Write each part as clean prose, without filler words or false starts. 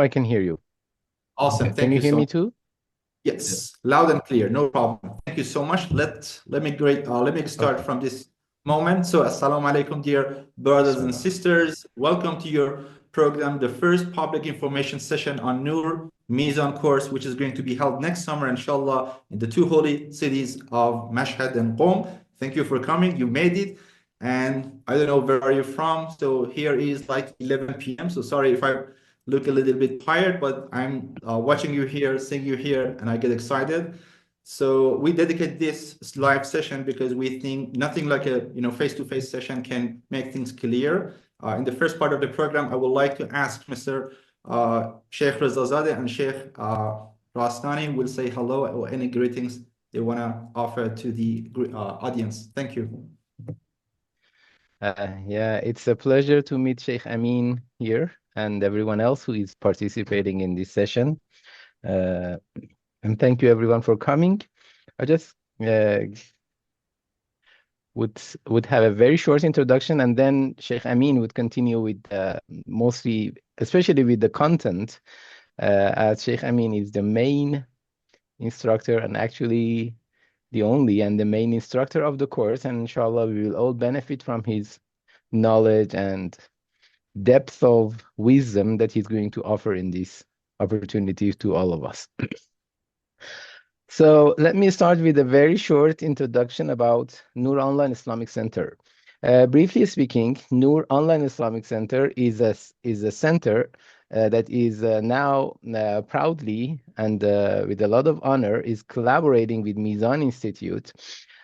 I can hear you. Awesome. Can Thank you you hear so me much. too? Yes, loud and clear, no problem. Thank you so much. Let me start Okay. from this moment. So, assalamu alaikum, dear brothers and Bismillah. sisters. Welcome to your program, the first public information session on Noor Mizan course, which is going to be held next summer, inshallah, in the two holy cities of Mashhad and Qom. Thank you for coming. You made it. And I don't know where are you from. So here is like 11 p.m. So sorry if I look a little bit tired, but I'm watching you here, seeing you here, and I get excited. So we dedicate this live session because we think nothing like a face-to-face session can make things clear. In the first part of the program, I would like to ask Mr. Sheikh Rezazadeh and Sheikh Rastani will say hello or any greetings they want to offer to the audience. Thank you. Yeah, it's a pleasure to meet Sheikh Amin here and everyone else who is participating in this session. Uh, and thank you everyone for coming. I just uh, would have a very short introduction, and then Sheikh Amin would continue with mostly, especially with the content, as Sheikh Amin is the main instructor and actually the only and the main instructor of the course. And inshallah, we will all benefit from his knowledge and depth of wisdom that he's going to offer in this opportunity to all of us. So let me start with a very short introduction about Noor Online Islamic Center. Briefly speaking, Noor Online Islamic Center is a center that is now proudly and with a lot of honor is collaborating with Mizan Institute.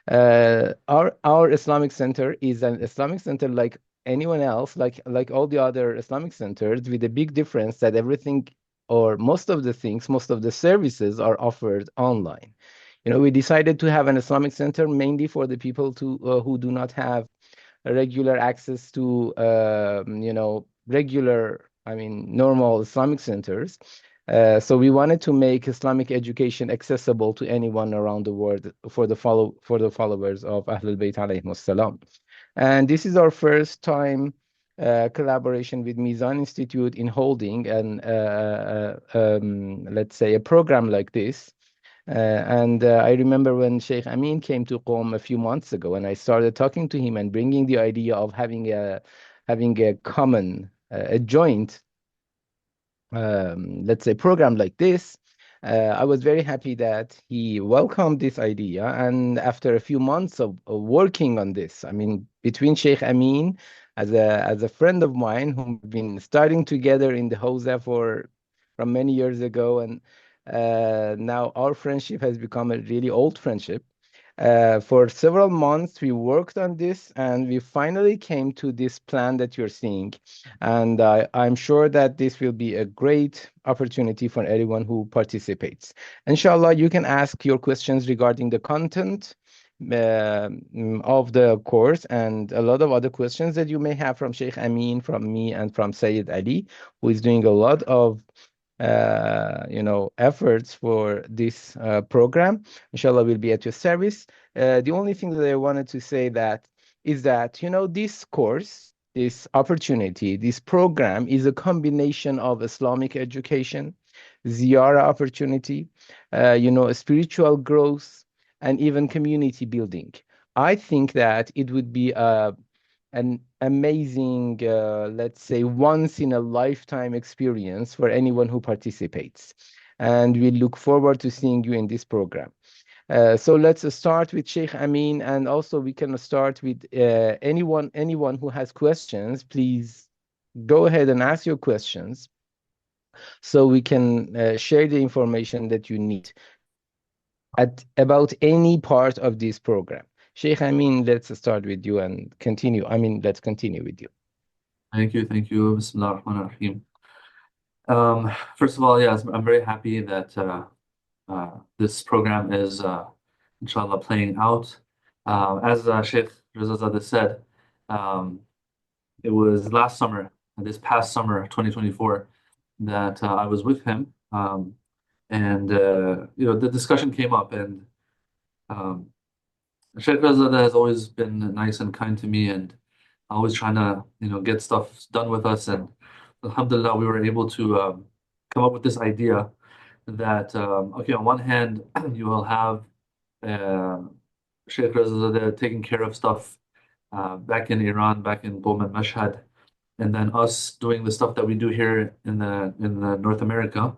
Our Islamic Center is an Islamic center like anyone else, like all the other Islamic centers, with a big difference that everything or most of the things, most of the services are offered online. We decided to have an Islamic center mainly for the people who do not have a regular access to, normal Islamic centers. So we wanted to make Islamic education accessible to anyone around the world for the followers of Ahlul Bayt alayhimus salam. And this is our first time collaboration with Mizan Institute in holding let's say, a program like this. And I remember when Sheikh Amin came to Qom a few months ago, and I started talking to him and bringing the idea of having a common, a joint, let's say, program like this. I was very happy that he welcomed this idea. And after a few months of working on this, I mean, between Sheikh Amin as a friend of mine whom we've been studying together in the Hausa from many years ago, and now our friendship has become a really old friendship. For several months, we worked on this, and we finally came to this plan that you're seeing. And I'm sure that this will be a great opportunity for anyone who participates. Inshallah, you can ask your questions regarding the content of the course and a lot of other questions that you may have from Sheikh Amin, from me, and from Sayyid Ali, who is doing a lot of efforts for this program. Inshallah, will be at your service. The only thing that I wanted to say is that, this course, this opportunity, this program is a combination of Islamic education, ziyarah opportunity, spiritual growth, and even community building. I think that it would be an amazing, let's say, once in a lifetime experience for anyone who participates. And we look forward to seeing you in this program. So let's start with Sheikh Amin, and also we can start with anyone who has questions. Please go ahead and ask your questions so we can share the information that you need about any part of this program. Sheikh Amin, let's start with you and continue. I mean, let's continue with you. Thank you, thank you. Bismillah ar-Rahman ar-Rahim. First of all, yes, I'm very happy that this program is, inshallah, playing out. As Sheikh Rezazadeh said, um, it was last summer, this past summer, 2024, that I was with him, and the discussion came up, and um, Sheikh Rezazadeh has always been nice and kind to me, and always trying to get stuff done with us, and alhamdulillah we were able to come up with this idea that okay, on one hand, you will have uh, Sheikh Rezazadeh taking care of stuff back in Iran, back in Qom and Mashhad, and then us doing the stuff that we do here in the North America,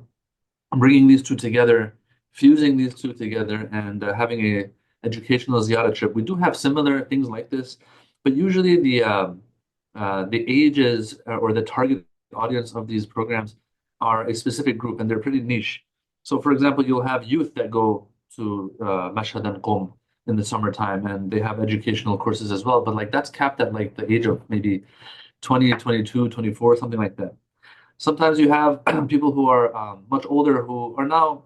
bringing these two together, fusing these two together, and having a educational ziyarah trip. We do have similar things like this, but usually the ages or the target audience of these programs are a specific group, and they're pretty niche. So, for example, you'll have youth that go to Mashhad and Qom in the summertime, and they have educational courses as well. But like that's capped at like the age of maybe 20, 22, 24, something like that. Sometimes you have people who are much older who are now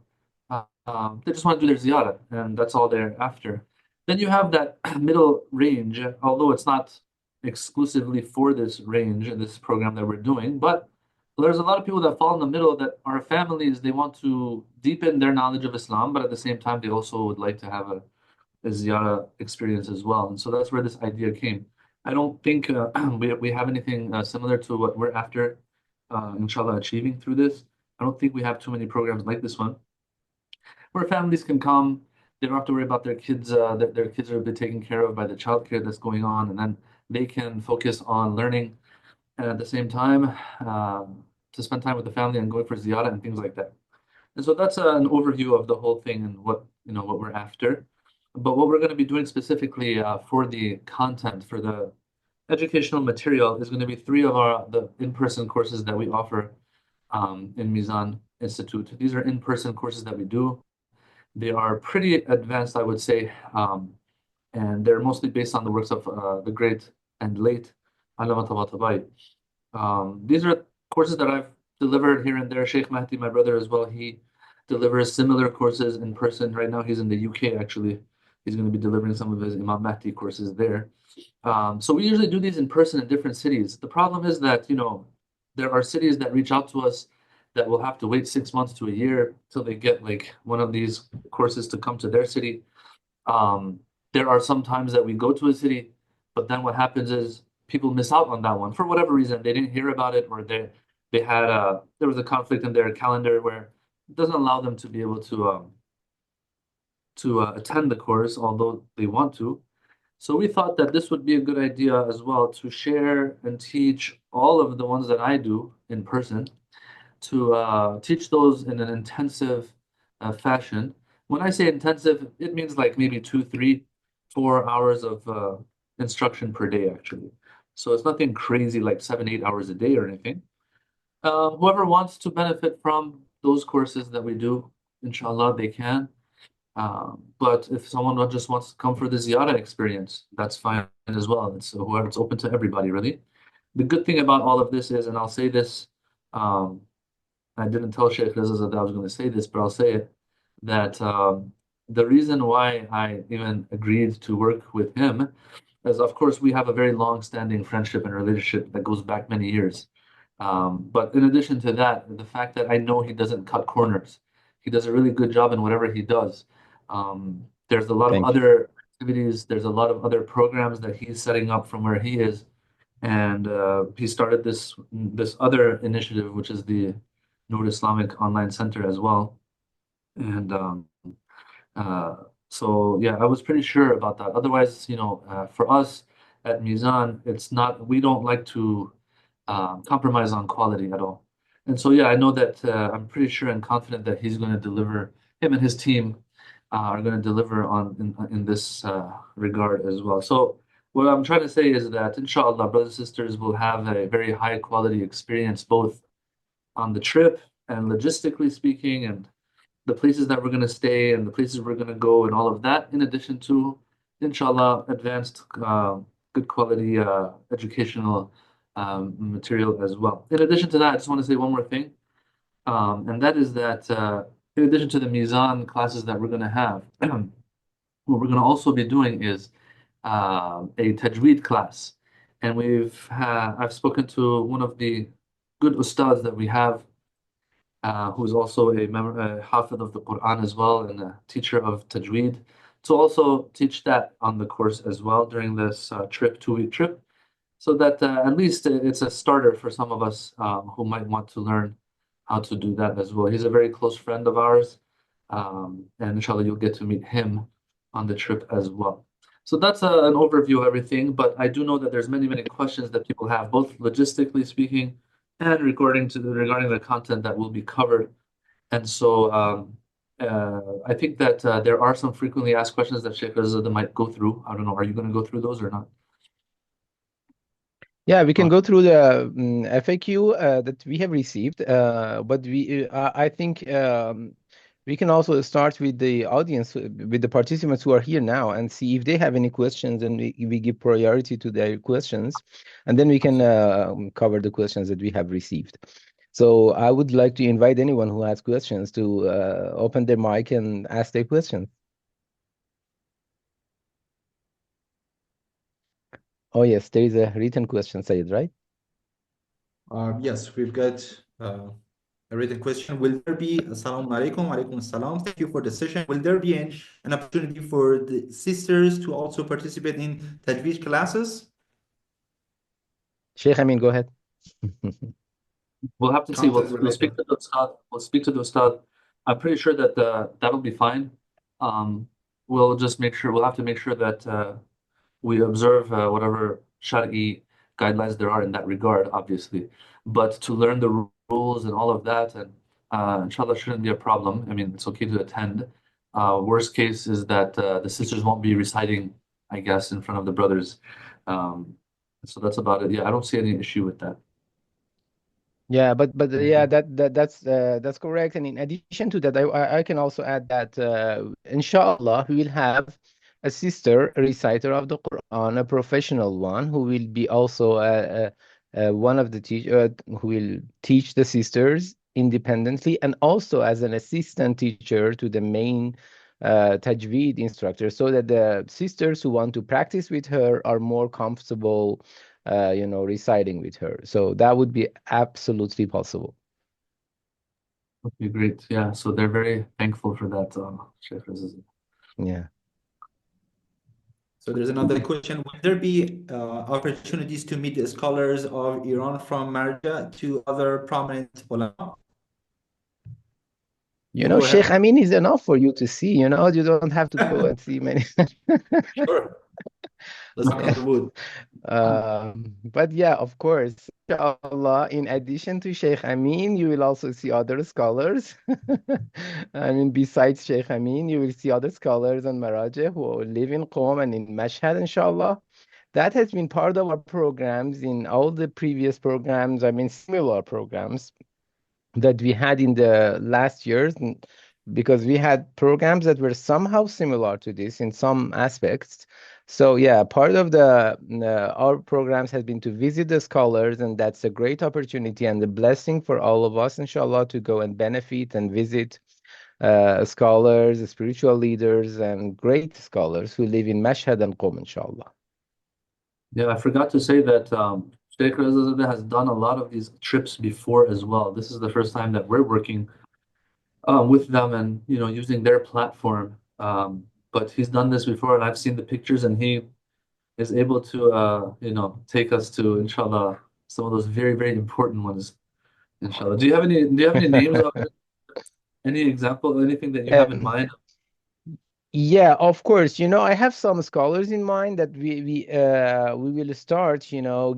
they just want to do their ziyarah, and that's all they're after. Then you have that middle range, although it's not exclusively for this range, this program that we're doing, but there's a lot of people that fall in the middle that are families. They want to deepen their knowledge of Islam, but at the same time, they also would like to have a ziyarah experience as well. And so that's where this idea came. I don't think we have anything similar to what we're after, inshallah, achieving through this. I don't think we have too many programs like this one where families can come. They don't have to worry about their kids. Their kids are being taken care of by the childcare that's going on, and then they can focus on learning and at the same time to spend time with the family and going for ziyarah and things like that. And so that's an overview of the whole thing and what we're after. But what we're going to be doing specifically for the content, for the educational material, is going to be three of the in-person courses that we offer in Mizan Institute. These are in-person courses that we do. They are pretty advanced, I would say, and they're mostly based on the works of the great and late Allama Tabatabai. These are courses that I've delivered here and there. Sheikh Mahdi, my brother as well, he delivers similar courses in person. Right now he's in the UK actually. He's going to be delivering some of his Imam Mahdi courses there. So we usually do these in person in different cities. The problem is that, there are cities that reach out to us that will have to wait 6 months to a year till they get like one of these courses to come to their city. There are some times that we go to a city, but then what happens is people miss out on that one for whatever reason. They didn't hear about it, or they had there was a conflict in their calendar where it doesn't allow them to be able to attend the course, although they want to. So we thought that this would be a good idea as well to share and teach all of the ones that I do in person, to teach those in an intensive fashion. When I say intensive, it means like maybe 2, 3, 4 hours of instruction per day, actually. So it's nothing crazy like 7, 8 hours a day or anything. Whoever wants to benefit from those courses that we do, inshallah, they can. But if someone just wants to come for the ziyarah experience, that's fine as well. It's open to everybody, really. The good thing about all of this is, and I'll say this, I didn't tell Sheikh Rezazadeh I was going to say this, but I'll say it, that the reason why I even agreed to work with him is, of course, we have a very long-standing friendship and relationship that goes back many years. But in addition to that, the fact that I know he doesn't cut corners, he does a really good job in whatever he does. There's a lot of Thank you. other activities, there's a lot of other programs that he's setting up from where he is. And he started this other initiative, which is the Noor Islamic Online Center as well. And so yeah, I was pretty sure about that. Otherwise, for us at Mizan, we don't like to compromise on quality at all. And so yeah, I know that I'm pretty sure and confident that he's going to deliver. Him and his team are going to deliver in this regard as well. So what I'm trying to say is that inshallah, brothers and sisters will have a very high quality experience both on the trip and logistically speaking, and the places that we're going to stay and the places we're going to go and all of that, in addition to, inshallah, advanced, good quality educational material as well. In addition to that, I just want to say one more thing, and that is that in addition to the Mizan classes that we're going to have, what we're going to also be doing is a Tajweed class. And I've spoken to one of the good ustads that we have, who's also a Hafid of the Quran as well and a teacher of Tajweed, to also teach that on the course as well during this 2-week trip, so that at least it's a starter for some of us who might want to learn how to do that as well. He's a very close friend of ours, and inshallah you'll get to meet him on the trip as well. So that's an overview of everything, but I do know that there's many questions that people have, both logistically speaking and regarding the content that will be covered. And so I think that there are some frequently asked questions that Sheikh Rezazadeh might go through. I don't know, are you going to go through those or not? Yeah, we can go through the FAQ that we have received, but I think we can also start with the audience, with the participants who are here now, and see if they have any questions, and we give priority to their questions, and then we can cover the questions that we have received. So I would like to invite anyone who has questions to open their mic and ask their questions. Oh, yes, there is a written question, Sayed, right? Yes, we've got a written question. Will there be, Assalamu alaikum, alaikum assalam. Thank you for the session. Will there be an opportunity for the sisters to also participate in Tajweed classes? Sheikh Amin, go ahead. We'll have to see. Content We'll speak related. to the Ustad. We'll speak to the Ustad. I'm pretty sure that that'll be fine. We'll just make sure. We'll have to make sure that we observe whatever Shari'i guidelines there are in that regard, obviously. But to learn the rules and all of that, and inshallah, shouldn't be a problem. I mean, it's okay to attend. Worst case is that the sisters won't be reciting, I guess, in front of the brothers. So that's about it. Yeah, I don't see any issue with that. Yeah, but yeah, that's correct. And in addition to that, I can also add that inshallah we will have a sister reciter of the Quran, a professional one who will be also one of the teacher who will teach the sisters independently and also as an assistant teacher to the main Tajweed instructor, so that the sisters who want to practice with her are more comfortable reciting with her. So that would be absolutely possible. Okay, great. Yeah, so they're very thankful for that, Sheikh Rezazadeh. Yeah. So there's another question. Will there be opportunities to meet the scholars of Iran from Marja to other prominent ulama? Go Sheikh ahead. Amin is enough for you to see, you don't have to go and see many. Sure. Let's knock on the wood. But yeah, of course, inshallah, in addition to Sheikh Amin, you will also see other scholars. I mean, besides Sheikh Amin, you will see other scholars and Maraja who live in Qom and in Mashhad, inshallah. That has been part of our programs in all the previous programs, I mean, similar programs that we had in the last years, because we had programs that were somehow similar to this in some aspects. So yeah, part of our programs has been to visit the scholars, and that's a great opportunity and a blessing for all of us, inshallah, to go and benefit and visit scholars, spiritual leaders, and great scholars who live in Mashhad and Qom, inshallah. Yeah, I forgot to say that Sheikh Rezazadeh has done a lot of these trips before as well. This is the first time that we're working with them and using their platform. But he's done this before, and I've seen the pictures, and he is able to take us to, inshallah, some of those very important ones. Inshallah. Do you have any names of it? Any example, anything that you have in mind? Yeah, of course. I have some scholars in mind that we will start,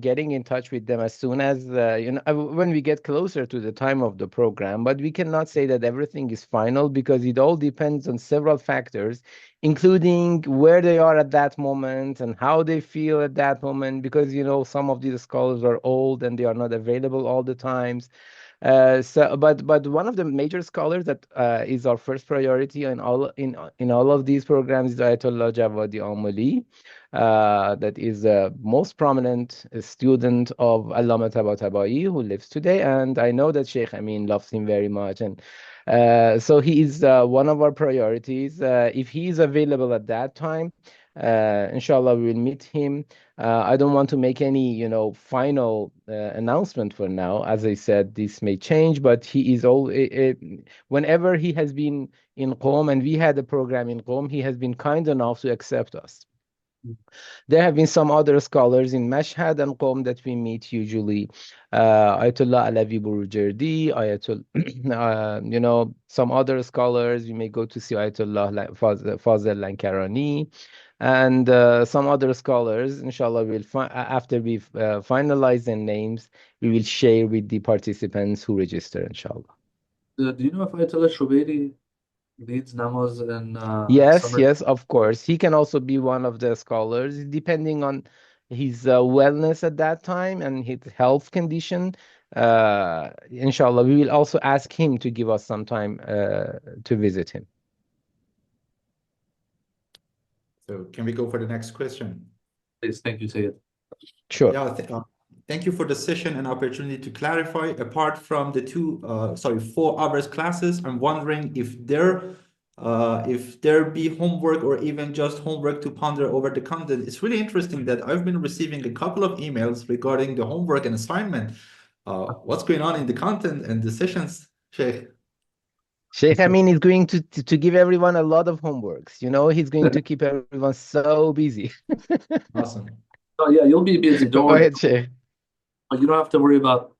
getting in touch with them as soon as when we get closer to the time of the program. But we cannot say that everything is final because it all depends on several factors, including where they are at that moment and how they feel at that moment. Because some of these scholars are old and they are not available all the times. But one of the major scholars that is our first priority in all of these programs is Ayatollah Jawadi Amali, that is the most prominent student of Allama Tabatabai who lives today, and I know that Sheikh Amin loves him very much, and so he is one of our priorities. If he is available at that time, inshallah, we will meet him. I don't want to make any, final announcement for now. As I said, this may change, but he is whenever he has been in Qom and we had a program in Qom, he has been kind enough to accept us. There have been some other scholars in Mashhad and Qom that we meet usually. Ayatollah Alavi Burjardi, Ayatollah, some other scholars. You may go to see Ayatollah Fazl Lankarani, and some other scholars. Inshallah, after we finalize their names, we will share with the participants who register. Inshallah. Do you know if Ayatollah Shubairi leads namaz in Yes, summer? yes, of course. He can also be one of the scholars, depending on his wellness at that time and his health condition. Inshallah, we will also ask him to give us some time to visit him. So can we go for the next question? Please, thank you, Sayyid. Sure. Yeah, thank you for the session and opportunity to clarify. Apart from the 4 hours classes, I'm wondering if there be homework or even just homework to ponder over the content. It's really interesting that I've been receiving a couple of emails regarding the homework and assignment. What's going on in the content and the sessions, Sheikh? Shaykh Amin is going to give everyone a lot of homeworks. He's going to keep everyone so busy. Awesome. Oh yeah, you'll be busy. Don't Go worry. ahead, Shaykh. You don't have to worry about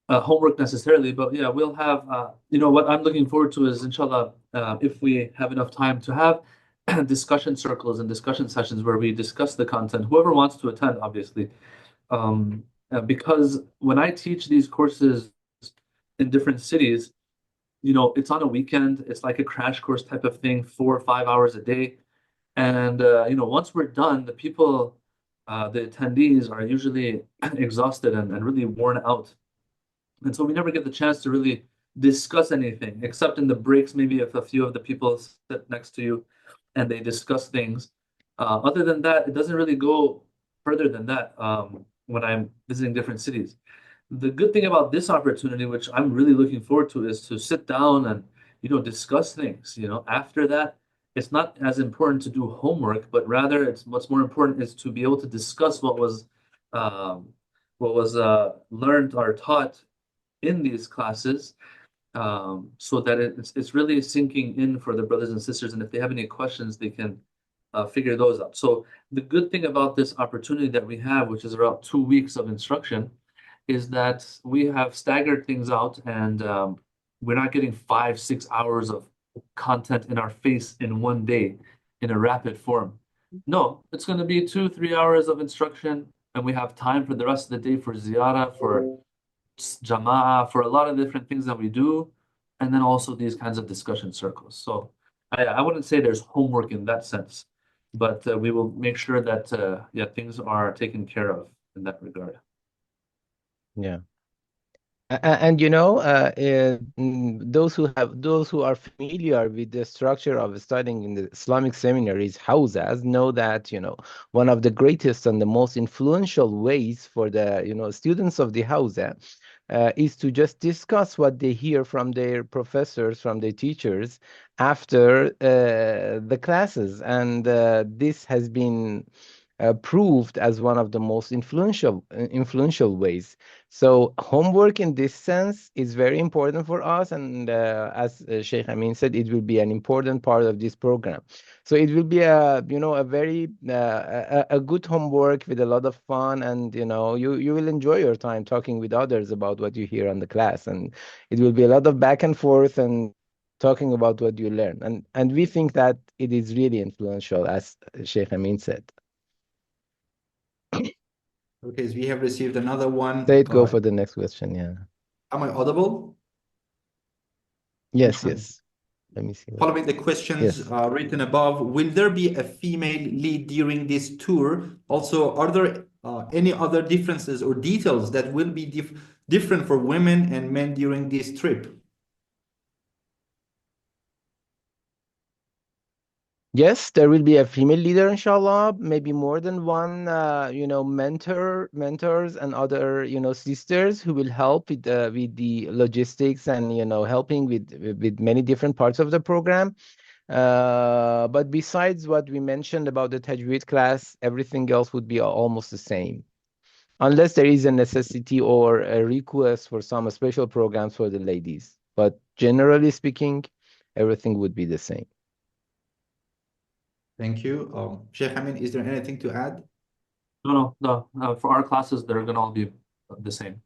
homework necessarily, but yeah, we'll have, what I'm looking forward to is, inshallah, if we have enough time to have discussion circles and discussion sessions where we discuss the content, whoever wants to attend, obviously. Because when I teach these courses in different cities, it's on a weekend, it's like a crash course type of thing, 4 or 5 hours a day. And, once we're done, the people, the attendees are usually exhausted and really worn out. And so we never get the chance to really discuss anything, except in the breaks, maybe if a few of the people sit next to you and they discuss things. Other than that, it doesn't really go further than that when I'm visiting different cities. The good thing about this opportunity, which I'm really looking forward to, is to sit down and discuss things. After that, it's not as important to do homework, but rather it's what's more important is to be able to discuss um, what was learned or taught in these classes, so that it's really sinking in for the brothers and sisters. And if they have any questions, they can figure those out. So the good thing about this opportunity that we have, which is around 2 weeks of instruction, is that we have staggered things out, and we're not getting 5-6 hours of content in our face in one day in a rapid form. No, it's going to be 2-3 hours of instruction, and we have time for the rest of the day for ziyarah, for jama'ah, for a lot of different things that we do, and then also these kinds of discussion circles. So I wouldn't say there's homework in that sense, but we will make sure that things are taken care of in that regard. Yeah. And those who are familiar with the structure of studying in the Islamic seminaries houses know that one of the greatest and the most influential ways for the students of the house is to just discuss what they hear from their professors, from their teachers after the classes, and this has been proved as one of the most influential ways. So homework in this sense is very important for us, and as Sheikh Amin said, it will be an important part of this program. So it will be a very a good homework with a lot of fun, and you will enjoy your time talking with others about what you hear on the class, and it will be a lot of back and forth and talking about what you learn, and we think that it is really influential, as Sheikh Amin said. Okay, so we have received another one. Say it, go for the next question. Yeah. Am I audible? Yes, yes. Let me see. Following the questions written above, will there be a female lead during this tour? Also, are there any other differences or details that will be different for women and men during this trip? Yes, there will be a female leader, inshallah, maybe more than one, mentors and other, sisters who will help with the logistics and, helping with many different parts of the program. But besides what we mentioned about the Tajweed class, everything else would be almost the same, unless there is a necessity or a request for some special programs for the ladies. But generally speaking, everything would be the same. Thank you. Sheikh Amin, is there anything to add? No. For our classes, they're going to all be the same.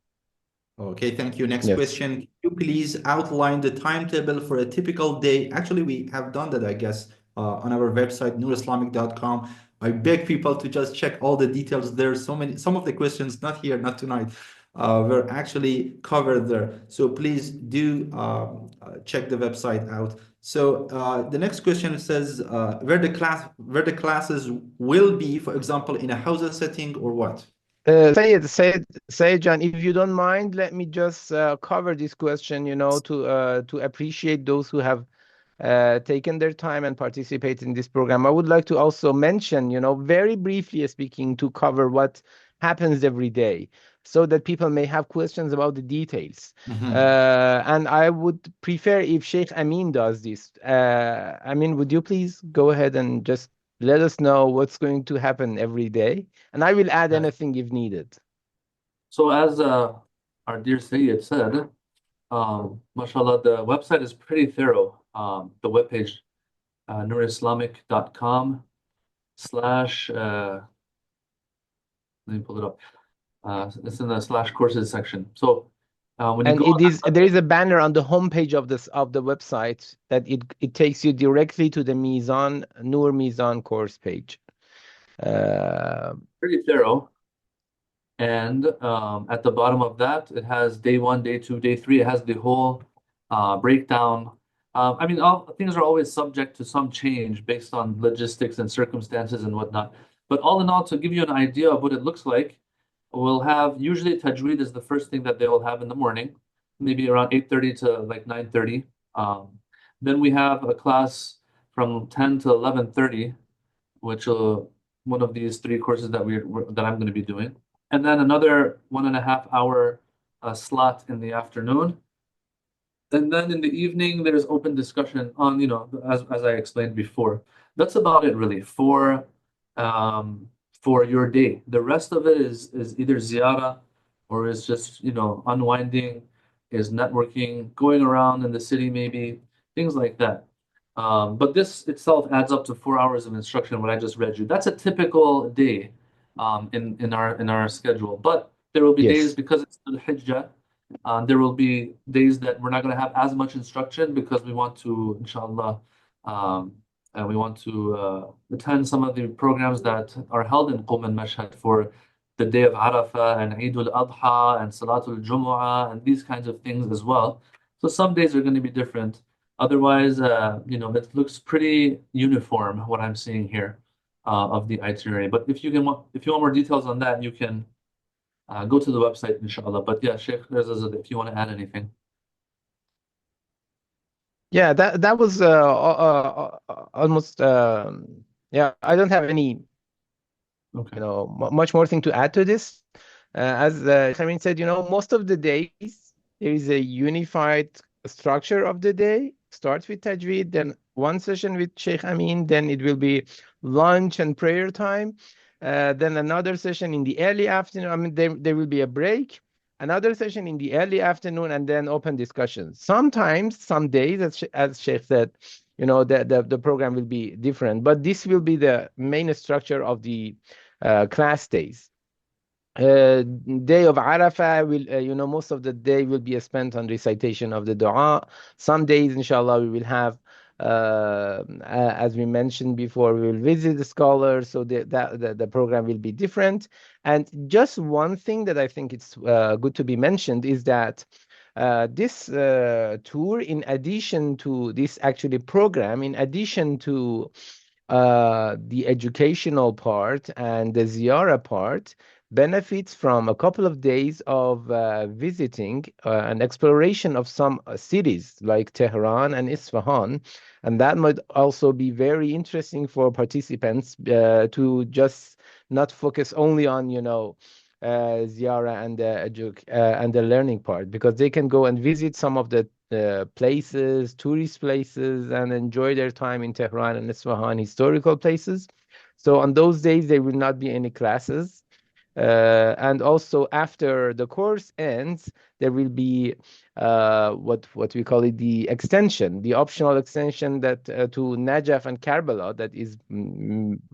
Okay, thank you. Next Yes. question. Can you please outline the timetable for a typical day? Actually, we have done that, I guess, on our website, noorislamic.com. I beg people to just check all the details there. Some of the questions, not here, not tonight, were actually covered there. So please do check the website out. So the next question says where the classes will be, for example, in a house setting or what? Sayed, John, if you don't mind, let me just cover this question, to appreciate those who have taken their time and participate in this program. I would like to also mention, very briefly speaking, to cover what happens every day so that people may have questions about the details. Mhm. And I would prefer if Sheikh Amin does this. Amin, would you please go ahead and just let us know what's going to happen every day? And I will add Yes. anything if needed. So as our dear Sayyid said, mashallah, the website is pretty thorough. The webpage, noorislamic.com slash, let me pull it up. It's in the slash courses section. So when you And go on that there webpage, is a banner on the homepage of the website that it takes you directly to the Noor Mizan course page. pretty thorough. And at the bottom of that, it has day 1, day 2, day 3. It has the whole breakdown. I mean, all things are always subject to some change based on logistics and circumstances and whatnot. But all in all, to give you an idea of what it looks like, we'll have usually Tajweed is the first thing that they will have in the morning, maybe around 8:30 to like 9:30. Then we have a class from 10 to 11:30, which one of these 3 courses that I'm going to be doing, and then another 1.5 hour slot in the afternoon. And then in the evening, there's open discussion on, as I explained before. That's about it really for your day. The rest of it is either ziyarah or is just, unwinding, is networking, going around in the city maybe, things like that. But this itself adds up to 4 hours of instruction, what I just read you. That's a typical day in our schedule. But there will be days Yes. because it's the Hijjah. There will be days that we're not going to have as much instruction because we want to, inshallah, and we want to attend some of the programs that are held in Qom and Mashhad for the day of Arafah and Eid al-Adha and Salatul Jumu'ah and these kinds of things as well. So some days are going to be different. Otherwise, it looks pretty uniform what I'm seeing here of the itinerary. But if you want more details on that, you can go to the website, inshallah. But yeah, Sheikh Rezazadeh, if you want to add anything. Yeah, that was almost yeah, I don't have any, Okay. much more thing to add to this. As Khamin said, most of the days there is a unified structure of the day. Starts with Tajweed, then one session with Sheikh Amin, then it will be lunch and prayer time. Then another session in the early afternoon. I mean, there will be a break, another session in the early afternoon, and then open discussions. Sometimes, some days, as Sheikh said, the program will be different, but this will be the main structure of the class days. Day of Arafah will, most of the day will be spent on recitation of the dua. Some days, inshallah, we will have, as we mentioned before, we will visit the scholars, so the program will be different. And just one thing that I think it's good to be mentioned is that this tour, in addition to this actually program, in addition to the educational part and the ziyarah part, benefits from a couple of days of visiting and exploration of some cities like Tehran and Isfahan. And that might also be very interesting for participants to just not focus only on, ziyarah and and the learning part, because they can go and visit some of the places, tourist places, and enjoy their time in Tehran and Isfahan, historical places. So on those days, there will not be any classes. And also after the course ends, there will be what we call it, the extension, the optional extension that to Najaf and Karbala, that is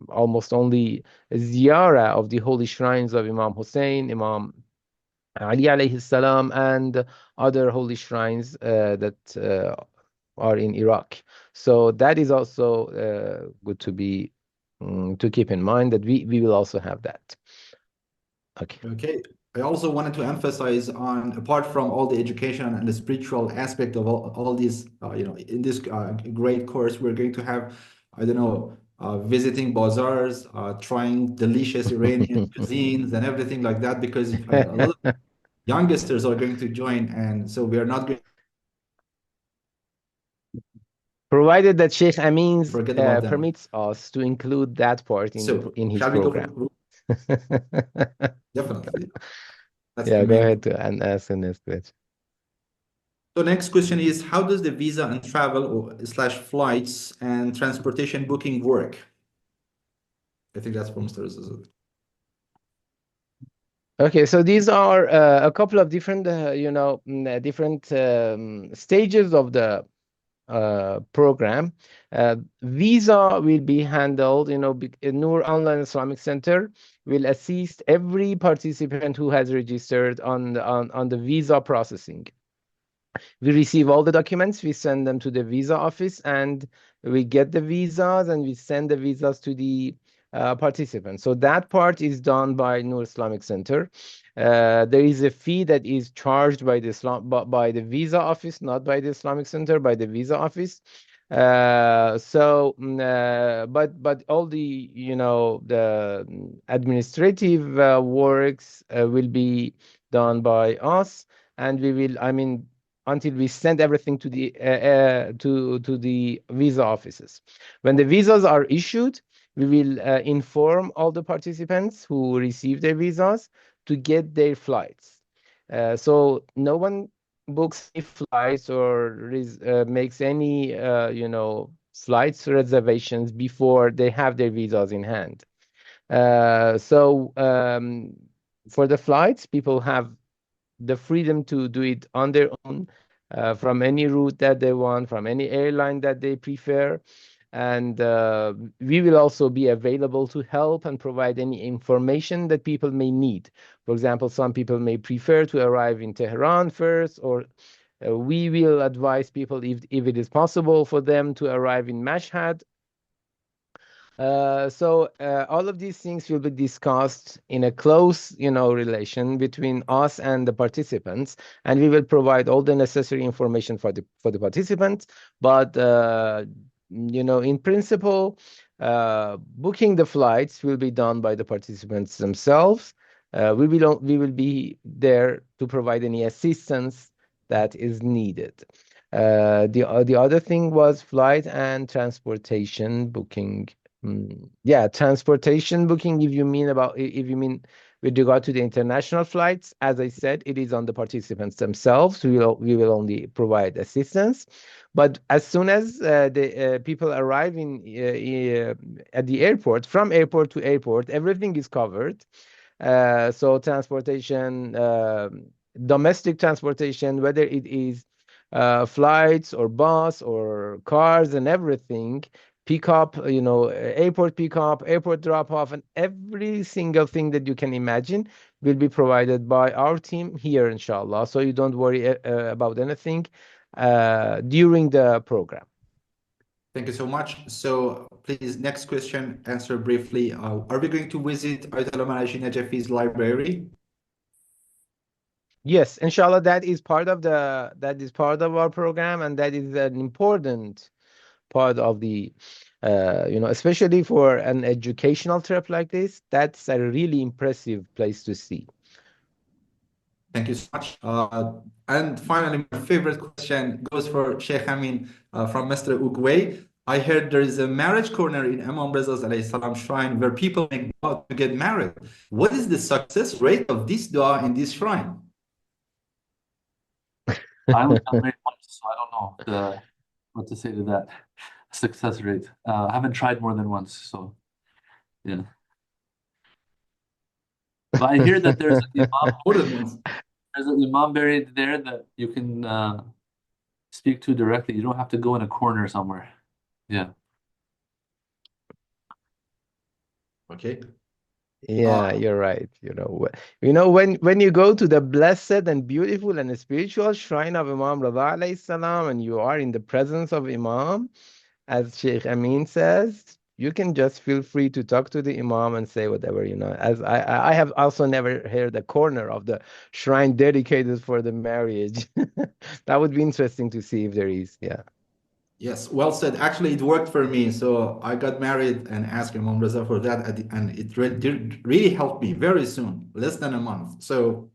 almost only a ziyarah of the holy shrines of Imam Hussein, Imam Ali alayhi salam, and other holy shrines that are in Iraq. So that is also good to be to keep in mind, that we will also have that. Okay. Okay. I also wanted to emphasize on, apart from all the education and the spiritual aspect of all these, in this great course, we're going to have, I don't know, visiting bazaars, trying delicious Iranian cuisines and everything like that, because a lot of youngsters are going to join, and so we are not going Provided that Sheikh Amin's to forget about them. permits us to include that part So in his shall we go program. Definitely. That's the Yeah, go main ahead point. and ask the next question. So next question is, how does the visa and travel or slash flights and transportation booking work? I think that's from Mr. Rezazadeh. Okay, so these are a couple of different, different stages of the program. Visa will be handled, Noor Online Islamic Center will assist every participant who has registered on the visa processing. We receive all the documents, we send them to the visa office, and we get the visas, and we send the visas to the participants. So that part is done by Noor Islamic Center. There is a fee that is charged by by the visa office, not by the Islamic Center, by the visa office. But all the the administrative works will be done by us, and we will, until we send everything to the to the visa offices. When the visas are issued, we will inform all the participants who receive their visas to get their flights. So no one books any flights or makes any flights reservations before they have their visas in hand. For the flights, people have the freedom to do it on their own, from any route that they want, from any airline that they prefer. And we will also be available to help and provide any information that people may need. For example, some people may prefer to arrive in Tehran first, or we will advise people if it is possible for them to arrive in Mashhad. All of these things will be discussed in a close, relation between us and the participants, and we will provide all the necessary information for the participants. But in principle, booking the flights will be done by the participants themselves. We will be there to provide any assistance that is needed. The other thing was flight and transportation booking. Yeah, transportation booking, if you mean with regard to the international flights, as I said, it is on the participants themselves. We will only provide assistance. But as soon as the people arrive at the airport, from airport to airport, everything is covered. So transportation, domestic transportation, whether it is flights or bus or cars and everything, pickup, airport pickup, airport drop off, and every single thing that you can imagine will be provided by our team here, inshallah. So you don't worry about anything during the program. Thank you so much. So please, next question, answer briefly. Are we going to visit Ayatollah Marashi Najafi's library? Yes, inshallah, that is part of our program, and that is an important part of the especially for an educational trip like this. That's a really impressive place to see. Thank you so much. And finally, my favorite question goes for Sheikh Amin from Mr. Ugwe. I heard there is a marriage corner in Imam Reza's salam shrine where people make dua to get married. What is the success rate of this dua in this shrine? I was not married once, so I don't know what to say to that success rate. I haven't tried more than once, so yeah. But I hear that there's an imam, More than once. there's an imam buried there that you can speak to directly. You don't have to go in a corner somewhere. Yeah. Okay. Yeah, Uh, you're right. When you go to the blessed and beautiful and spiritual shrine of Imam Reza alayhi salam, and you are in the presence of Imam, as Sheikh Amin says, you can just feel free to talk to the Imam and say whatever, As I have also never heard a corner of the shrine dedicated for the marriage. That would be interesting to see if there is. Yeah. yes, well said. Actually, it worked for me. So I got married and asked Imam Reza for that, and it did really helped me very soon, less than a month. So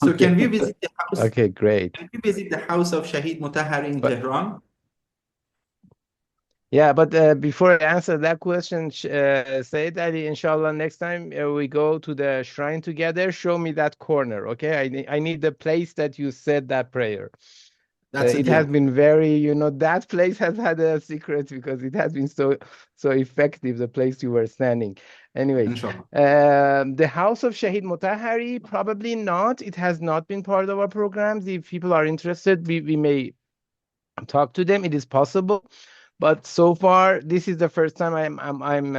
Okay. can we visit the house? Okay, great. Can we visit the house of Shahid Mutahhari in But Tehran? yeah, but before I answer that question, Said Ali, inshallah, next time we go to the shrine together, show me that corner, okay? I need the place that you said that prayer. That's a It has deal. been very, that place has had a secret because it has been so effective, the place you were standing. Anyways, Inshallah. the house of Shahid Mutahhari, probably not. It has not been part of our programs. If people are interested, we may talk to them. It is possible, but so far this is the first time I'm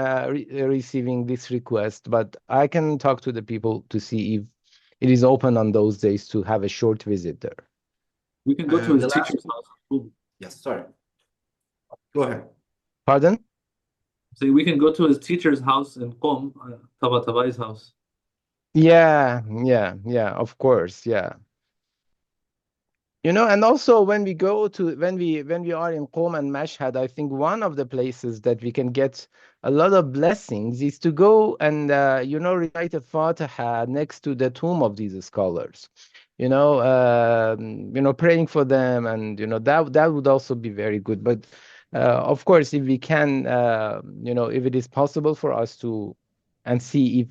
receiving this request. But I can talk to the people to see if it is open on those days to have a short visit there. We can go to And his the last, teacher's house. Ooh. yes, sorry. Go ahead. Pardon? So we can go to his teacher's house in Qom, Tabatabai's house. Yeah, of course, yeah. And also when we are in Qom and Mashhad, I think one of the places that we can get a lot of blessings is to go and recite a Fatiha next to the tomb of these scholars. Praying for them, and that would also be very good. But of course, if we can, if it is possible for us to and see if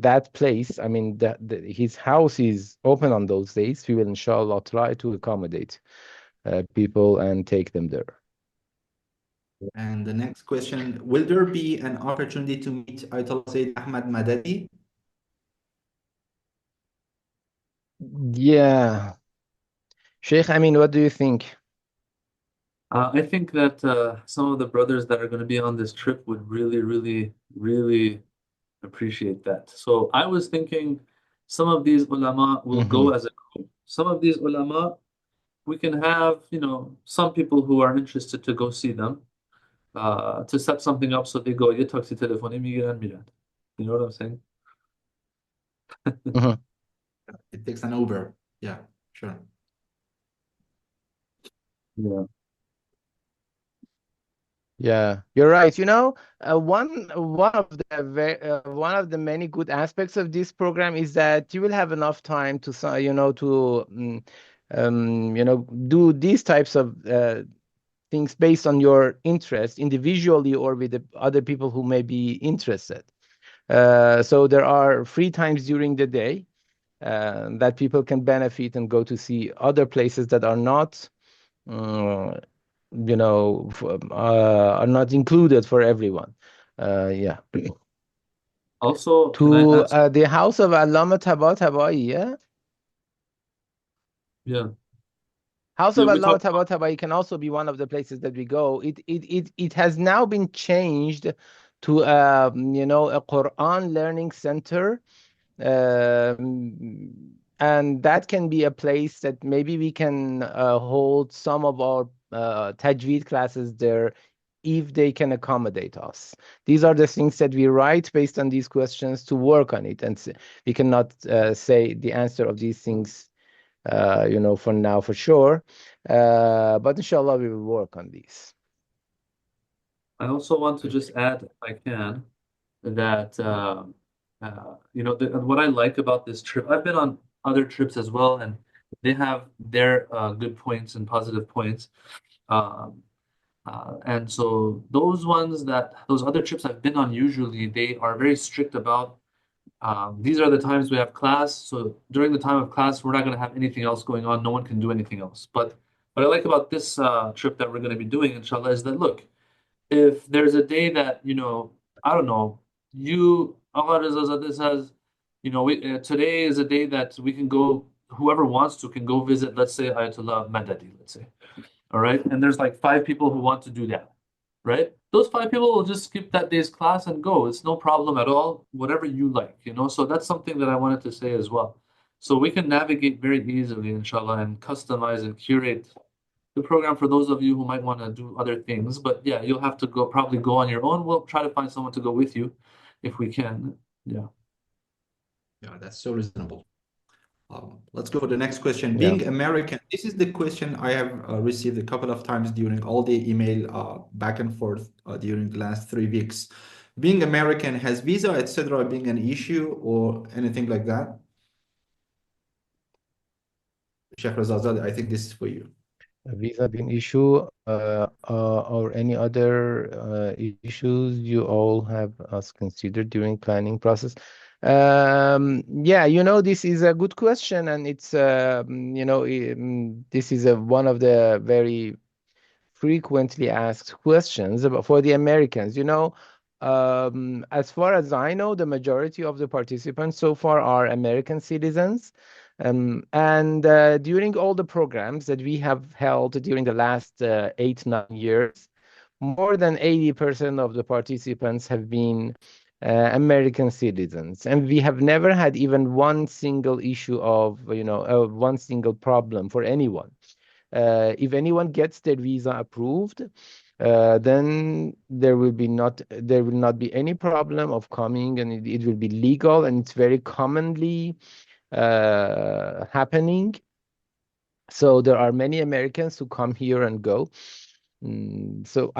that place, I mean, his house is open on those days. We will, inshallah, try to accommodate people and take them there. And the next question, will there be an opportunity to meet Ayatollah Sayyid Ahmad Madadi? Yeah. Sheikh Amin, what do you think? I think that some of the brothers that are going to be on this trip would really, really, really appreciate that. So I was thinking some of these ulama will Hmm. go as a group. Some of these ulama, we can have, some people who are interested to go see them, to set something up so they go, "Ye taksi telefoni migiren miran." You know what I'm saying? Hmm. It takes an Uber. Yeah, sure. Yeah. Yeah, you're right. One of the many good aspects of this program is that you will have enough time to do these types of things based on your interest individually or with the other people who may be interested. So there are free times during the day that people can benefit and go to see other places that are not. Uh, are not included for everyone. Yeah. Also, can I To add the house of Allama Tabatabai, yeah? Yeah. House Yeah, of we Allama talked about Tabatabai can also be one of the places that we go. It has now been changed to a Quran learning center. And that can be a place that maybe we can hold some of our Tajweed classes there if they can accommodate us. These are the things that we write based on these questions to work on it. And we cannot say the answer of these things, for now for sure. But inshallah, we will work on these. I also want to just Okay. add, if I can, that what I like about this trip, I've been on other trips as well, and they have their good points and positive points. Um, and so those other trips I've been on, usually they are very strict about these are the times we have class. So during the time of class, we're not going to have anything else going on. No one can do anything else. But what I like about this trip that we're going to be doing, inshallah, is that look, if there's a day that, I don't know, Allah Rezazadeh says, today is a day that we can go, whoever wants to can go visit, let's say Ayatollah Madadi, let's say. All right. And there's like 5 people who want to do that, right? Those 5 people will just skip that day's class and go. It's no problem at all, whatever you like. So that's something that I wanted to say as well. So we can navigate very easily, inshallah, and customize and curate the program for those of you who might want to do other things. But yeah, you'll have to probably go on your own. We'll try to find someone to go with you if we can. Yeah. Yeah, that's so reasonable. Let's go to the next question. Yeah. Being American, this is the question I have received a couple of times during all the email back and forth during the last 3 weeks. Being American, has visa, etc., being an issue or anything like that? Sheikh Rezazadeh, I think this is for you. A visa being issue or any other issues you all have us considered during planning process. Yeah, this is a good question, and it's this is one of the very frequently asked questions for the Americans. As far as I know, the majority of the participants so far are American citizens. And during all the programs that we have held during the last 8, 9 years, more than 80% of the participants have been American citizens. And we have never had even one single issue of, one single problem for anyone. If anyone gets their visa approved, then there will not be any problem of coming, and it will be legal, and it's very commonly happening. So there are many Americans who come here and go. So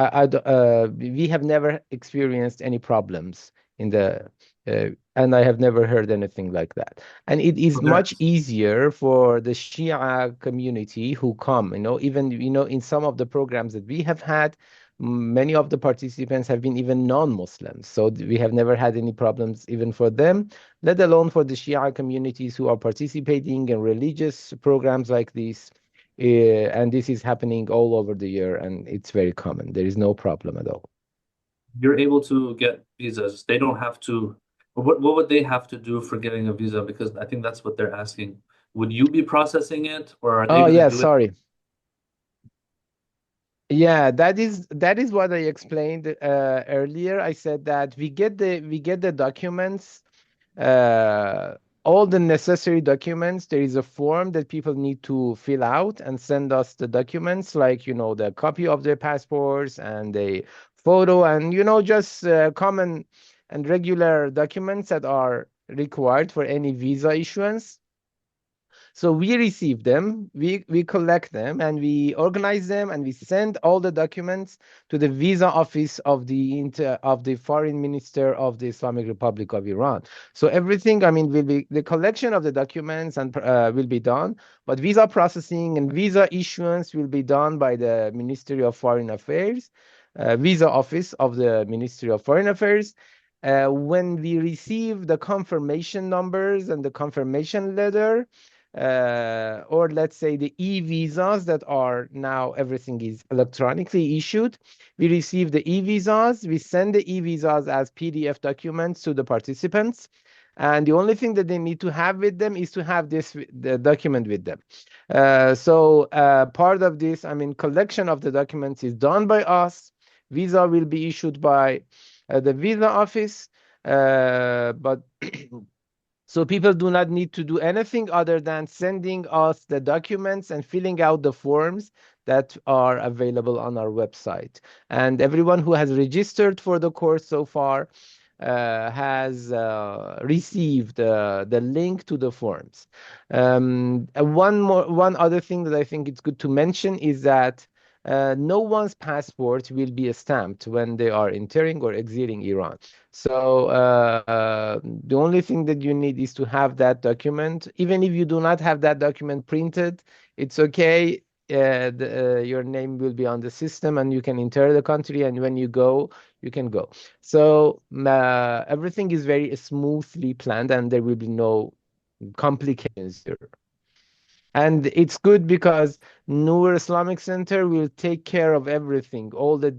we have never experienced any problems and I have never heard anything like that. And it is much easier for the Shia community who come, even, in some of the programs that we have had, many of the participants have been even non-Muslims. So we have never had any problems even for them, let alone for the Shia communities who are participating in religious programs like this. And this is happening all over the year, and it's very common. There is no problem at all. You're able to get visas. They don't have to. What would they have to do for getting a visa? Because I think that's what they're asking. Would you be processing it, or are they Oh, going yeah, to do it? sorry. Yeah, that is what I explained earlier. I said that we get the documents, all the necessary documents. There is a form that people need to fill out and send us the documents, like the copy of their passports and the photo, and just common and regular documents that are required for any visa issuance. So we receive them, we collect them, and we organize them, and we send all the documents to the visa office of the foreign minister of the Islamic Republic of Iran. So everything, will be the collection of the documents and will be done, but visa processing and visa issuance will be done by the Ministry of Foreign Affairs, visa office of the Ministry of Foreign Affairs. When we receive the confirmation numbers and the confirmation letter, or let's say the e-visas that are now everything is electronically issued. We receive the e-visas, we send the e-visas as PDF documents to the participants. And the only thing that they need to have with them is to have the document with them. So part of this, collection of the documents is done by us. Visa will be issued by the visa office, but so people do not need to do anything other than sending us the documents and filling out the forms that are available on our website. And everyone who has registered for the course so far has received the link to the forms. One other thing that I think it's good to mention is that no one's passport will be stamped when they are entering or exiting Iran. So the only thing that you need is to have that document. Even if you do not have that document printed, it's okay. Your name will be on the system, and you can enter the country. And when you go, you can go. So everything is very smoothly planned, and there will be no complications here. And it's good because Noor Islamic Center will take care of everything, all the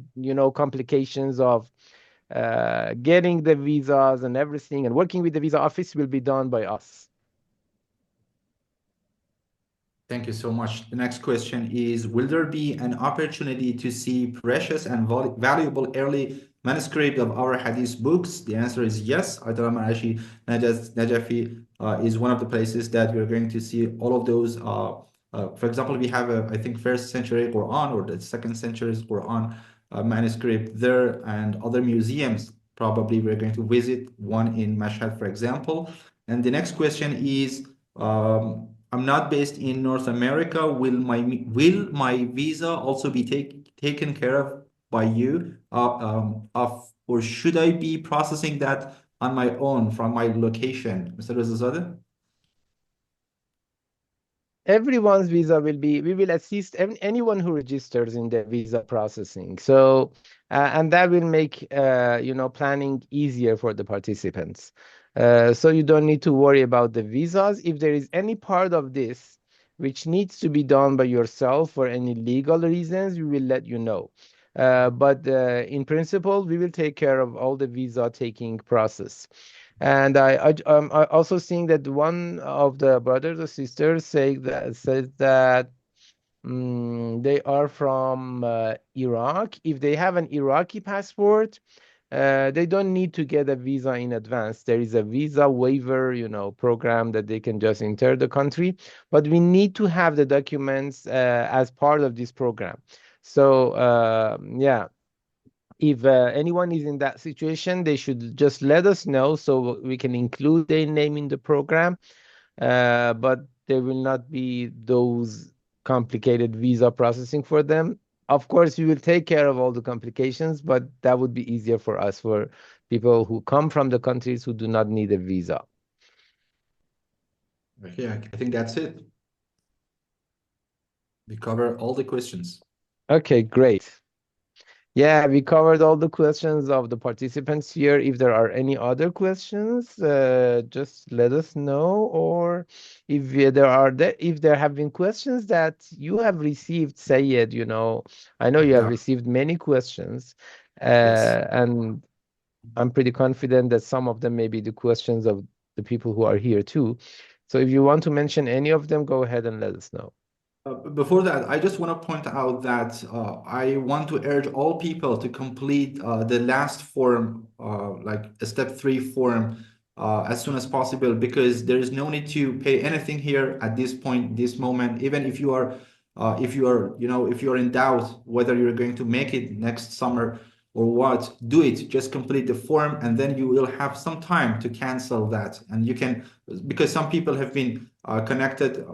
complications of getting the visas and everything, and working with the visa office will be done by us. Thank you so much. The next question is, will there be an opportunity to see precious and valuable early manuscript of our hadith books? The answer is yes. Ayatollah Marashi Najafi is one of the places that we're going to see all of those. For example, we have I think first century Quran or the second century Quran manuscript there, and other museums. Probably we're going to visit one in Mashhad, for example. And the next question is, I'm not based in North America. Will my visa also be taken care of by you? Or should I be processing that on my own from my location, Mr. Rezazadeh? Everyone's visa will be, we will assist anyone who registers in the visa processing. So, and that will make, planning easier for the participants. So you don't need to worry about the visas. If there is any part of this which needs to be done by yourself for any legal reasons, we will let you know. But in principle, we will take care of all the visa taking process. And I also seeing that one of the brothers or sisters says that they are from Iraq. If they have an Iraqi passport, they don't need to get a visa in advance. There is a visa waiver, program that they can just enter the country. But we need to have the documents as part of this program. So yeah, if anyone is in that situation, they should just let us know so we can include their name in the program. But there will not be those complicated visa processing for them. Of course, we will take care of all the complications, but that would be easier for us, for people who come from the countries who do not need a visa. Okay, I think that's it. We cover all the questions. Okay, great. Yeah, we covered all the questions of the participants here. If there are any other questions, just let us know. Or if if there have been questions that you have received, Sayed, I know you have Yeah. received many questions, Yes. and I'm pretty confident that some of them may be the questions of the people who are here too. So if you want to mention any of them, go ahead and let us know. Before that, I just want to point out that I want to urge all people to complete the last form, like a step 3 form, as soon as possible, because there is no need to pay anything here at this point, this moment. Even if you are, if you are in doubt whether you're going to make it next summer or what, do it. Just complete the form, and then you will have some time to cancel that. And you can, because some people have been connected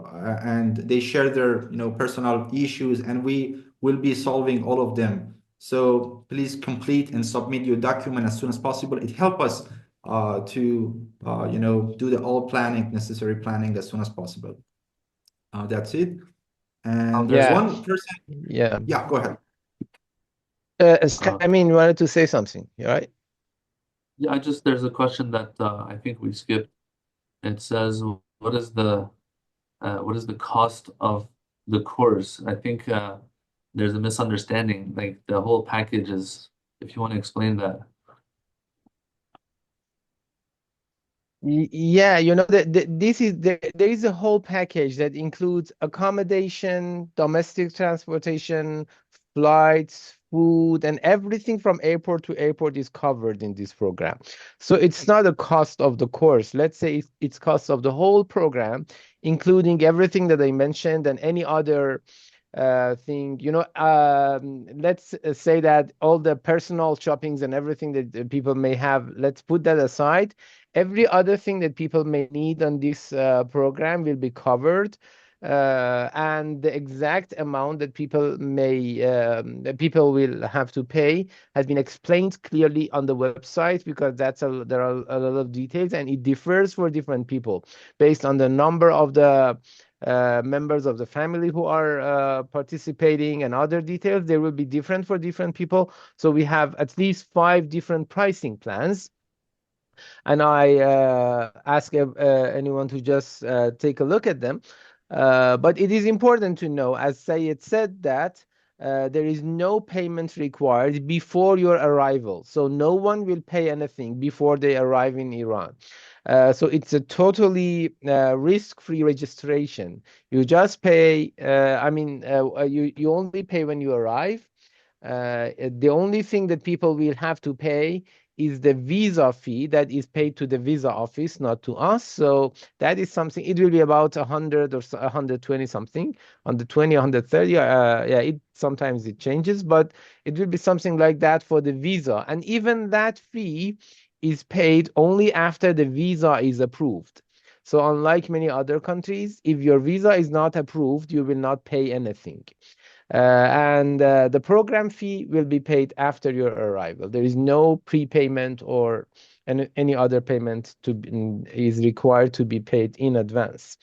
and they share their personal issues, and we will be solving all of them. So please complete and submit your document as soon as possible. It helps us to do the all planning, necessary planning as soon as possible. That's it. And there's Yeah, one person. yeah. Yeah, go ahead. I mean, you wanted to say something, right? Yeah, there's a question that I think we skipped. It says, what is the cost of the course? I think there's a misunderstanding. Like the whole package is, if you want to explain that. Yeah, there is a whole package that includes accommodation, domestic transportation, flights, food, and everything from airport to airport is covered in this program. So it's not a cost of the course. Let's say it's cost of the whole program, including everything that I mentioned and any other thing. Let's say that all the personal shoppings and everything that people may have, let's put that aside. Every other thing that people may need on this program will be covered. And the exact amount that that people will have to pay has been explained clearly on the website, because there are a lot of details, and it differs for different people based on the number of the members of the family who are participating, and other details. There will be different for different people. So we have at least 5 different pricing plans. And I ask anyone to just take a look at them. But it is important to know, as Sayed said, that there is no payment required before your arrival. So no one will pay anything before they arrive in Iran. So it's a totally risk-free registration. You just pay, you only pay when you arrive. The only thing that people will have to pay is the visa fee that is paid to the visa office, not to us. So that is something, it will be about 100 or 120 something, 120, 130. Yeah, sometimes it changes, but it will be something like that for the visa. And even that fee is paid only after the visa is approved. So unlike many other countries, if your visa is not approved, you will not pay anything. And the program fee will be paid after your arrival. There is no prepayment or any other payment is required to be paid in advance.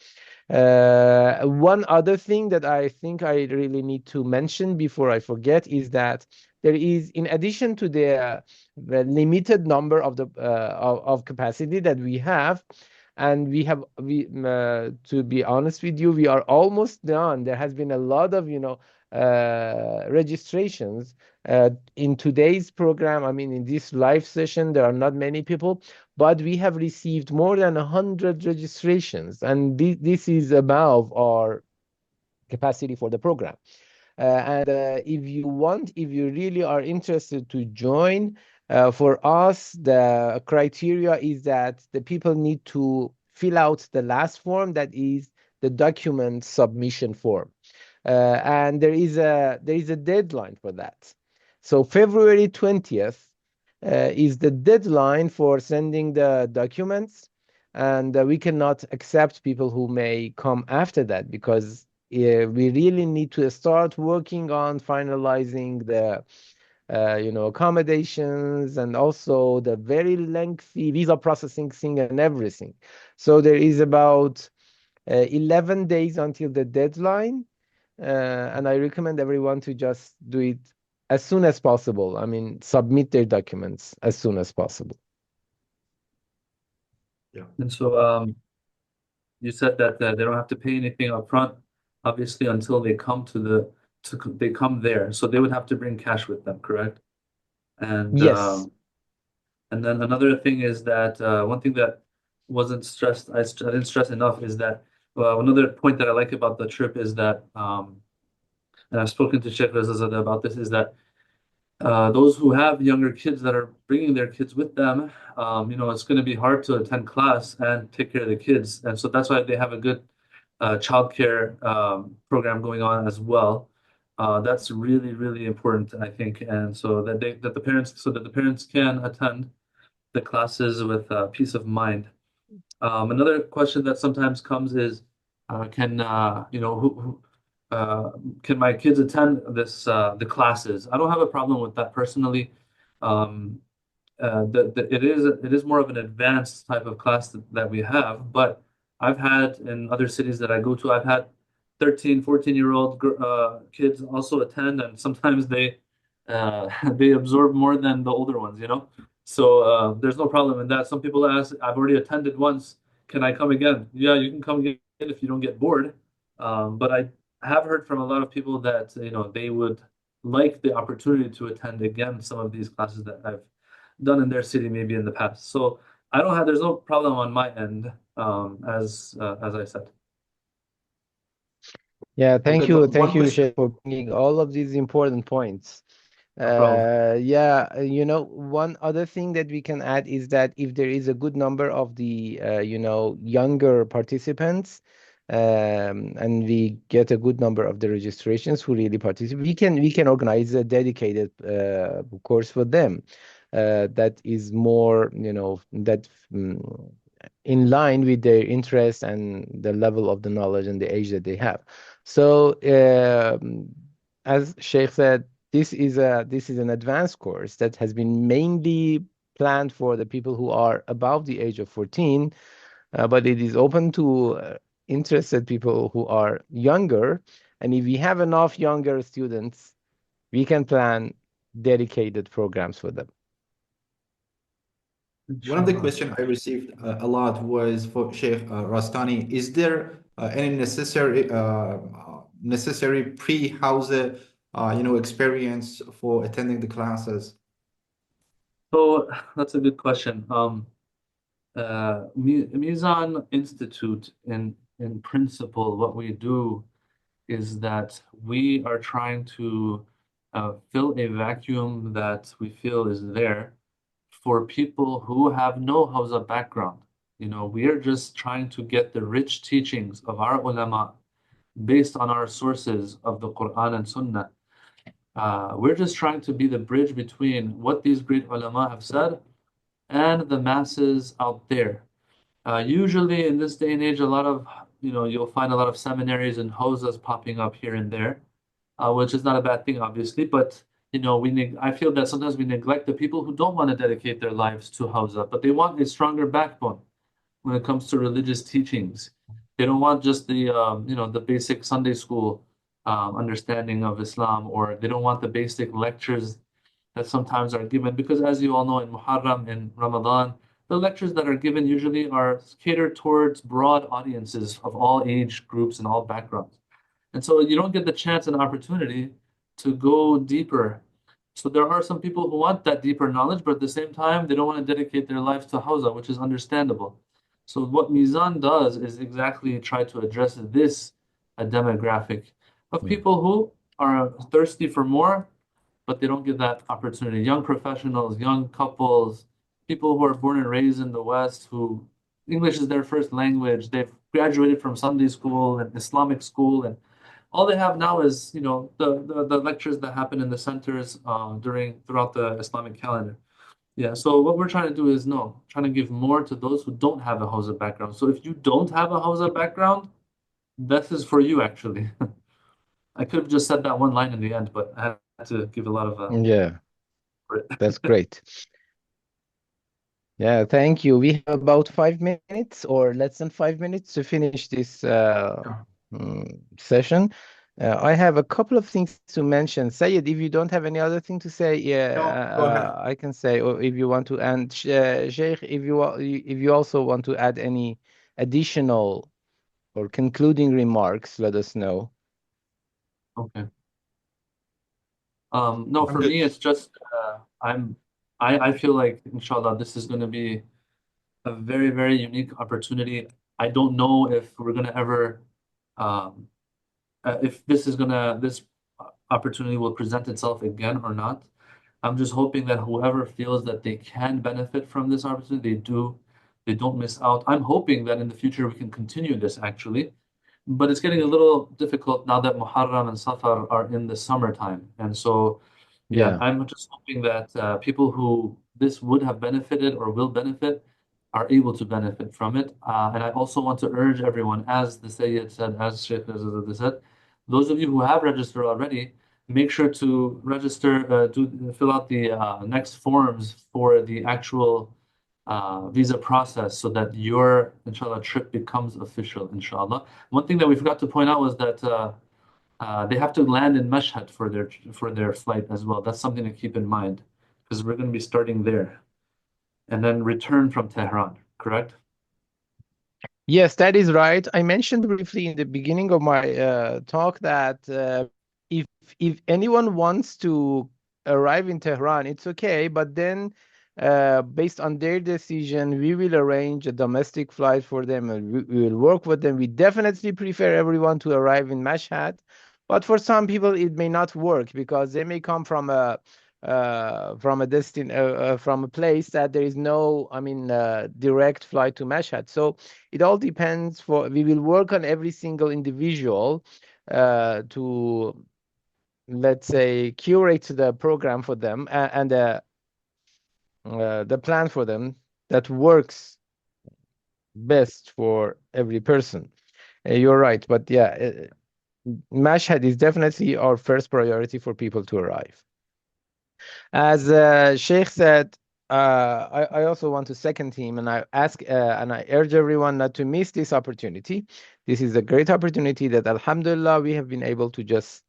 One other thing that I think I really need to mention before I forget is that there is, in addition to the limited number of the of capacity that we have, and to be honest with you, we are almost done. There has been a lot of registrations in today's program. I mean, in this live session, there are not many people, but we have received more than 100 registrations, and this is above our capacity for the program. And if you really are interested to join, for us, the criteria is that the people need to fill out the last form, that is the document submission form. And there is a deadline for that. So February 20th is the deadline for sending the documents, and we cannot accept people who may come after that, because we really need to start working on finalizing the accommodations, and also the very lengthy visa processing thing and everything. So there is about 11 days until the deadline, and I recommend everyone to just do it as soon as possible. I mean, submit their documents as soon as possible. Yeah. And so you said that they don't have to pay anything up front, obviously, until they come they come there. So they would have to bring cash with them, correct? And Yes. And then another thing is that one thing that wasn't stressed, I didn't stress enough, is that another point that I like about the trip is that, and I've spoken to Sheikh Rezazadeh about this, is that those who have younger kids that are bringing their kids with them, it's going to be hard to attend class and take care of the kids. And so that's why they have a good childcare program going on as well. That's really, really important, I think. And so that the parents can attend the classes with peace of mind. Another question that sometimes comes is, can my kids attend the classes? I don't have a problem with that personally. It is more of an advanced type of class that we have, but I've had in other cities that I go to, I've had 13, 14-year-old kids also attend, and sometimes they they absorb more than the older ones, So there's no problem in that. Some people ask, I've already attended once, can I come again? Yeah, you can come again if you don't get bored. But I have heard from a lot of people that they would like the opportunity to attend again some of these classes that I've done in their city maybe in the past. So there's no problem on my end, as I said. Yeah, thank Okay, you. but Thank one you, question. Sheikh, for bringing all of these important points. No problem. Yeah, one other thing that we can add is that if there is a good number of the, younger participants, and we get a good number of the registrations who really participate, we can organize a dedicated course for them, that is more, in line with their interest and the level of the knowledge and the age that they have. So, as Sheikh said, this is an advanced course that has been mainly planned for the people who are above the age of 14, but it is open to interested people who are younger. And if we have enough younger students, we can plan dedicated programs for them. One of the questions I received a lot was for Sheikh Rastani. Is there any necessary pre-house experience for attending the classes? So that's a good question. Mizan Institute, in principle, what we do is that we are trying to fill a vacuum that we feel is there for people who have no Hausa background. We are just trying to get the rich teachings of our ulama based on our sources of the Quran and Sunnah. We're just trying to be the bridge between what these great ulama have said and the masses out there. Usually in this day and age, you'll find a lot of seminaries and hosas popping up here and there, which is not a bad thing, obviously. But I feel that sometimes we neglect the people who don't want to dedicate their lives to Hausa, but they want a stronger backbone when it comes to religious teachings. They don't want just the basic Sunday school understanding of Islam, or they don't want the basic lectures that sometimes are given. Because as you all know, in Muharram and Ramadan, the lectures that are given usually are catered towards broad audiences of all age groups and all backgrounds. And so you don't get the chance and opportunity to go deeper. So there are some people who want that deeper knowledge, but at the same time, they don't want to dedicate their lives to Hausa, which is understandable. So what Mizan does is exactly try to address this demographic of people who are thirsty for more, but they don't get that opportunity. Young professionals, young couples, people who are born and raised in the West, who English is their first language. They've graduated from Sunday school and Islamic school, and all they have now is, the lectures that happen in the centers throughout the Islamic calendar. Yeah, so what we're trying to do is trying to give more to those who don't have a Hausa background. So if you don't have a Hausa background, this is for you actually. I could have just said that one line in the end, but I had to give a lot of Yeah, that's great. Yeah, thank you. We have about 5 minutes or less than 5 minutes to finish this session. I have a couple of things to mention. Sayed, if you don't have any other thing to say, No, go ahead. I can say, or if you want to, and Sheikh, if you also want to add any additional or concluding remarks, let us know. Okay. No, I'm for good. me, it's just I feel like inshallah this is going to be a very, very unique opportunity. I don't know if we're going to ever um, if this opportunity will present itself again or not. I'm just hoping that whoever feels that they can benefit from this opportunity, they don't miss out. I'm hoping that in the future we can continue this actually, but it's getting a little difficult now that Muharram and Safar are in the summertime. And so, yeah, Yeah. I'm just hoping that people who this would have benefited or will benefit are able to benefit from it. And I also want to urge everyone, as the Sayyid said, as Sheikh Rezazadeh said, those of you who have registered already, make sure to register, fill out the next forms for the actual visa process so that your, inshallah, trip becomes official, inshallah. One thing that we forgot to point out was that they have to land in Mashhad for their flight as well. That's something to keep in mind because we're going to be starting there and then return from Tehran, correct? Yes, that is right. I mentioned briefly in the beginning of my talk that if if anyone wants to arrive in Tehran, it's okay. But then, based on their decision, we will arrange a domestic flight for them, and we will work with them. We definitely prefer everyone to arrive in Mashhad, but for some people, it may not work because they may come from from a place that there is no, I mean, direct flight to Mashhad. So it all depends. We will work on every single individual to, let's say, curate the program for them and the plan for them that works best for every person. You're right, but yeah, Mashhad is definitely our first priority for people to arrive. As Sheikh said, I also want to second him, and I ask and I urge everyone not to miss this opportunity. This is a great opportunity that, Alhamdulillah, we have been able to just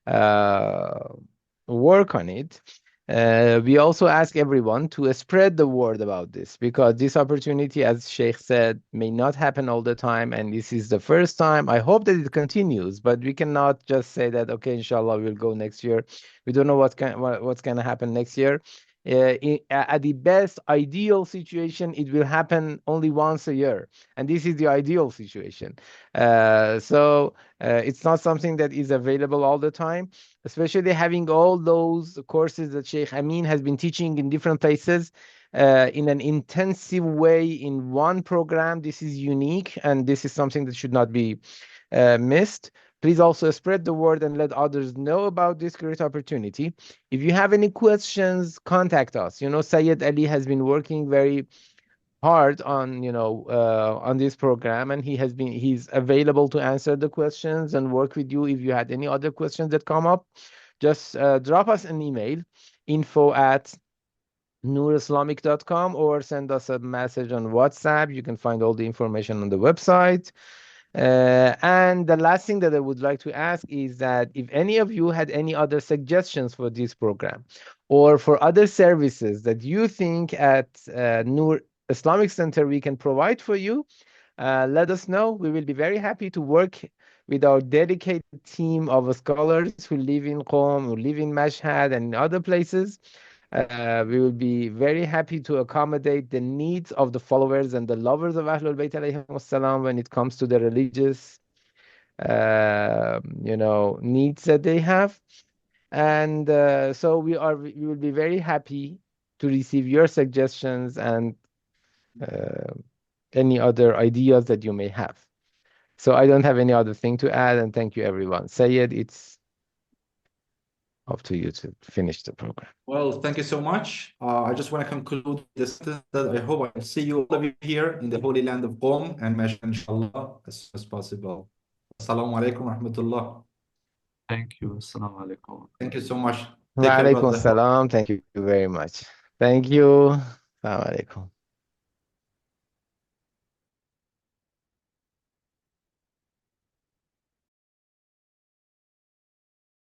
uh, work on it. We also ask everyone to spread the word about this because this opportunity, as Sheikh said, may not happen all the time, and this is the first time. I hope that it continues, but we cannot just say that, okay, inshallah, we'll go next year. We don't know what's going to happen next year. At the best ideal situation, it will happen only once a year, and this is the ideal situation. So it's not something that is available all the time, especially having all those courses that Shaykh Amin has been teaching in different places in an intensive way in one program. This is unique, and this is something that should not be missed. Please also spread the word and let others know about this great opportunity. If you have any questions, contact us. Syed Ali has been working very hard on on this program, and he's available to answer the questions and work with you. If you had any other questions that come up, just drop us an email, info@noorislamic.com, or send us a message on WhatsApp. You can find all the information on the website. And the last thing that I would like to ask is that if any of you had any other suggestions for this program or for other services that you think at Noor Islamic Center we can provide for you, let us know. We will be very happy to work with our dedicated team of scholars who live in Qom, who live in Mashhad and in other places. We will be very happy to accommodate the needs of the followers and the lovers of Ahlul Bayt alayhim salam when it comes to the religious, needs that they have. And so we will be very happy to receive your suggestions and any other ideas that you may have. So I don't have any other thing to add, and thank you, everyone. Sayed, it's up to you to finish the program. Well, thank you so much. I just want to conclude this sentence that I hope I will see you all of you here in the holy land of Qom and Mashhad, inshallah, as soon as possible. Assalamu alaikum wa rahmatullah. Thank you. Assalamu alaikum. Thank you so much. Wa Take care, alaikum brother. salam. Thank you very much. Thank you. Assalamu alaikum.